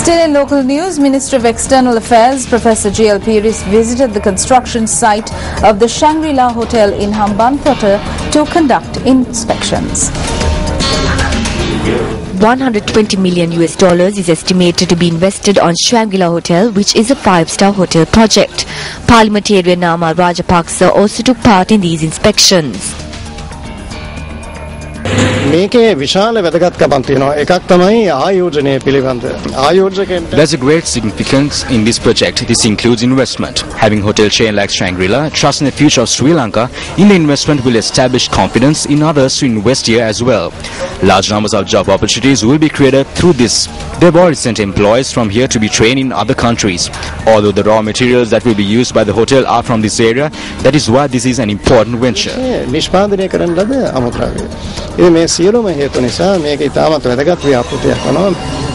Still in local news, Minister of External Affairs Professor Pieris visited the construction site of the Shangri La Hotel in Hambantota to conduct inspections. 120 million US dollars is estimated to be invested on Shangri La Hotel, which is a 5-star hotel project. Parliamentarian Namal Rajapaksa also took part in these inspections. There's a great significance in this project. This includes investment. Having hotel chain like Shangri La, trust in the future of Sri Lanka in the investment will establish confidence in others to invest here as well. Large numbers of job opportunities will be created through this. They've already sent employees from here to be trained in other countries. Although the raw materials that will be used by the hotel are from this area, that is why this is an important venture. සියලුම හේතු නිසා මේක ඉතාමත් වැදගත් ව්‍යාපෘතියක් වෙනවා.